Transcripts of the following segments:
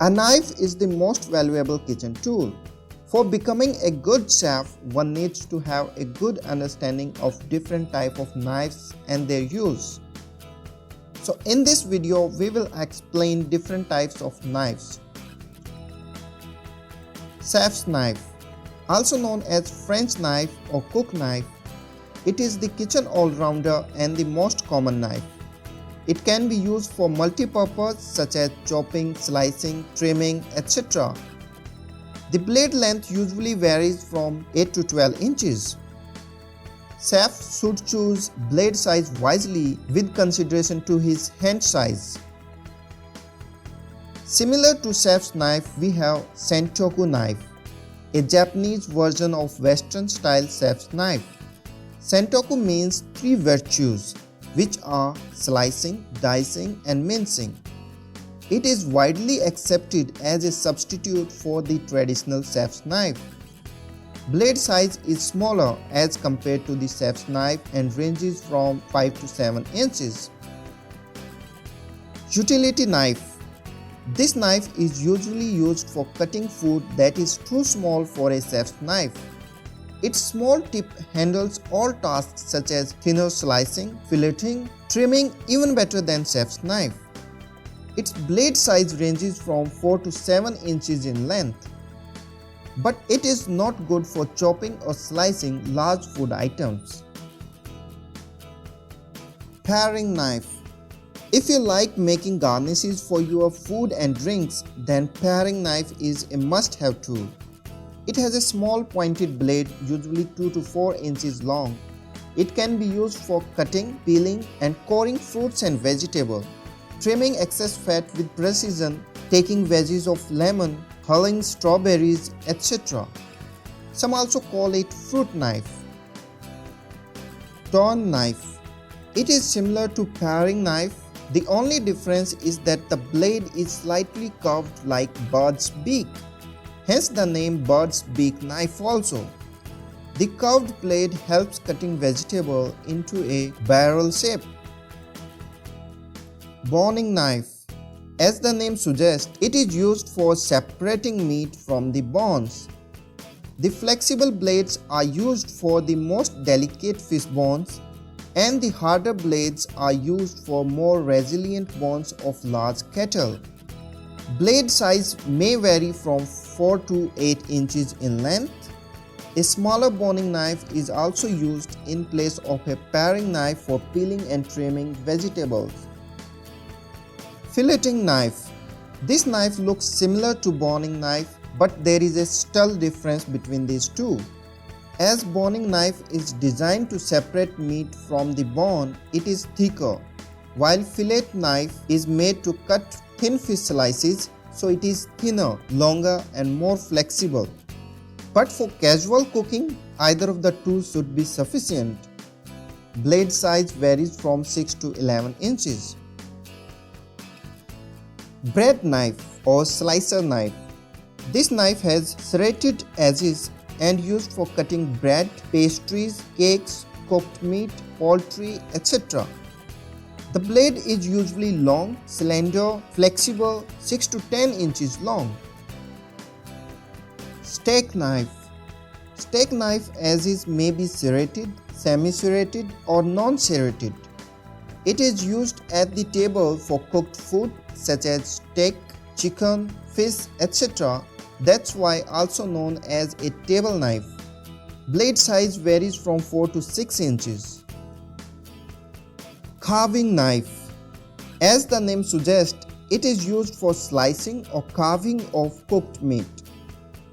A knife is the most valuable kitchen tool. For becoming a good chef, one needs to have a good understanding of different types of knives and their use. So in this video, we will explain different types of knives. Chef's knife, also known as French knife or cook knife, it is the kitchen all-rounder and the most common knife. It can be used for multi-purpose such as chopping, slicing, trimming, etc. The blade length usually varies from 8 to 12 inches. Chef should choose blade size wisely with consideration to his hand size. Similar to chef's knife, we have Santoku knife, a Japanese version of Western style chef's knife. Santoku means three virtues, which are slicing, dicing, and mincing. It is widely accepted as a substitute for the traditional chef's knife. Blade size is smaller as compared to the chef's knife and ranges from 5 to 7 inches. Utility knife. This knife is usually used for cutting food that is too small for a chef's knife. Its small tip handles all tasks such as thinner slicing, filleting, trimming even better than chef's knife. Its blade size ranges from 4 to 7 inches in length. But it is not good for chopping or slicing large food items. Paring knife. If you like making garnishes for your food and drinks, then paring knife is a must-have tool. It has a small pointed blade, usually 2 to 4 inches long. It can be used for cutting, peeling, and coring fruits and vegetables, trimming excess fat with precision, taking veggies of lemon, hulling strawberries, etc. Some also call it fruit knife. Tourne knife. It is similar to paring knife. The only difference is that the blade is slightly curved like bird's beak. Hence the name bird's beak knife also. The curved blade helps cutting vegetable into a barrel shape. Boning knife. As the name suggests, it is used for separating meat from the bones. The flexible blades are used for the most delicate fish bones, and the harder blades are used for more resilient bones of large cattle. Blade size may vary from 4 to 8 inches in length. A smaller boning knife is also used in place of a paring knife for peeling and trimming vegetables. Filleting knife. This knife looks similar to boning knife, but there is a subtle difference between these two. As boning knife is designed to separate meat from the bone, it is thicker, while fillet knife is made to cut thin fish slices, so it is thinner, longer, and more flexible. But for casual cooking, either of the two should be sufficient. Blade size varies from 6 to 11 inches. Bread knife or slicer knife. This knife has serrated edges and used for cutting bread, pastries, cakes, cooked meat, poultry, etc. The blade is usually long, slender, flexible, 6 to 10 inches long. Steak knife. Steak knife edges may be serrated, semi-serrated, or non-serrated. It is used at the table for cooked food such as steak, chicken, fish, etc. That's why also known as a table knife. Blade size varies from 4 to 6 inches. Carving knife. As the name suggests, it is used for slicing or carving of cooked meat.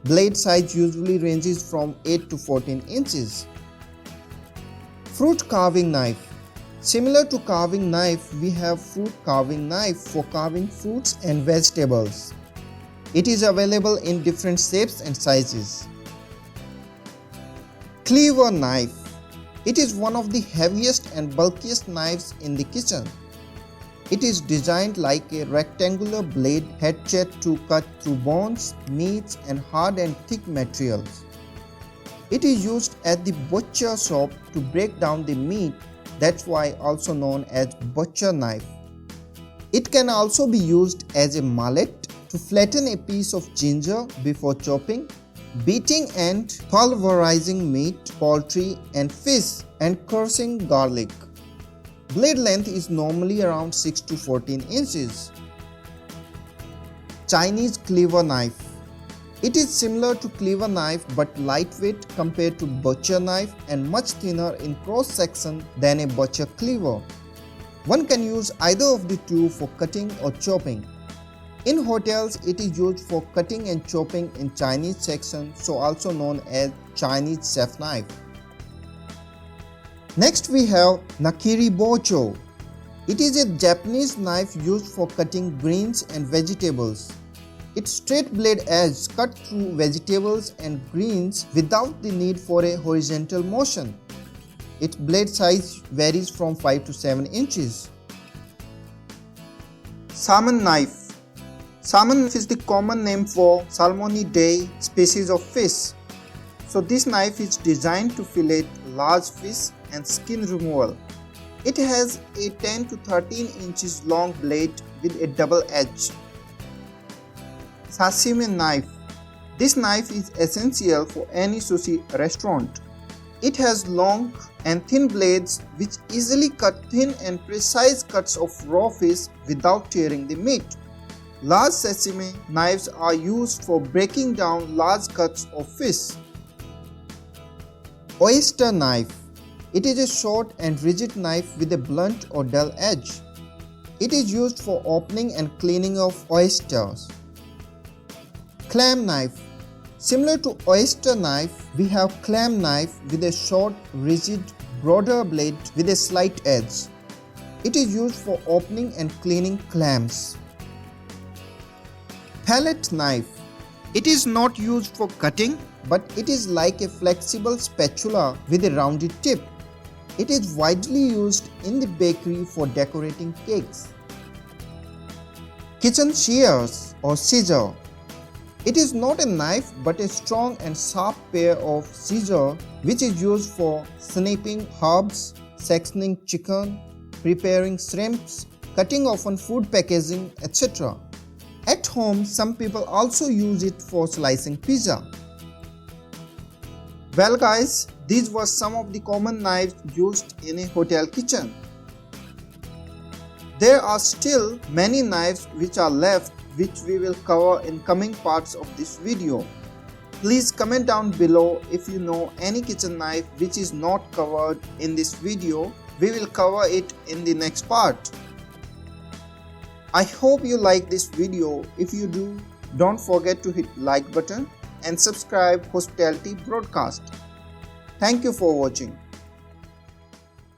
Blade size usually ranges from 8 to 14 inches. Fruit carving knife. Similar to carving knife, we have fruit carving knife for carving fruits and vegetables. It is available in different shapes and sizes. Cleaver knife. It is one of the heaviest and bulkiest knives in the kitchen. It is designed like a rectangular blade hatchet to cut through bones, meats, and hard and thick materials. It is used at the butcher shop to break down the meat. That's why also known as butcher knife. It can also be used as a mallet to flatten a piece of ginger before chopping, beating and pulverizing meat, poultry and fish, and crushing garlic. Blade length is normally around 6 to 14 inches. Chinese cleaver knife. It is similar to cleaver knife but lightweight compared to butcher knife and much thinner in cross section than a butcher cleaver. One can use either of the two for cutting or chopping. In hotels, it is used for cutting and chopping in Chinese section, so also known as Chinese chef knife. Next we have nakiri bocho. It is a Japanese knife used for cutting greens and vegetables. Its straight blade edge cut through vegetables and greens without the need for a horizontal motion. Its blade size varies from 5 to 7 inches. Salmon knife. Salmon is the common name for Salmonidae species of fish. So this knife is designed to fillet large fish and skin removal. It has a 10 to 13 inches long blade with a double edge. Sashimi knife. This knife is essential for any sushi restaurant. It has long and thin blades which easily cut thin and precise cuts of raw fish without tearing the meat. Large sashimi knives are used for breaking down large cuts of fish. Oyster knife. It is a short and rigid knife with a blunt or dull edge. It is used for opening and cleaning of oysters. Clam knife. Similar to oyster knife, we have clam knife with a short, rigid, broader blade with a slight edge. It is used for opening and cleaning clams. Fillet knife. It is not used for cutting, but it is like a flexible spatula with a rounded tip. It is widely used in the bakery for decorating cakes. Kitchen shears or scissor. It is not a knife but a strong and sharp pair of scissors which is used for snipping herbs, sectioning chicken, preparing shrimps, cutting often food packaging, etc. At home, some people also use it for slicing pizza. Well guys, these were some of the common knives used in a hotel kitchen. There are still many knives which are left, which we will cover in coming parts of this video. Please comment down below if you know any kitchen knife which is not covered in this video. We will cover it in the next part. I hope you like this video. If you do, don't forget to hit like button and subscribe Hospitality Broadcast. Thank you for watching.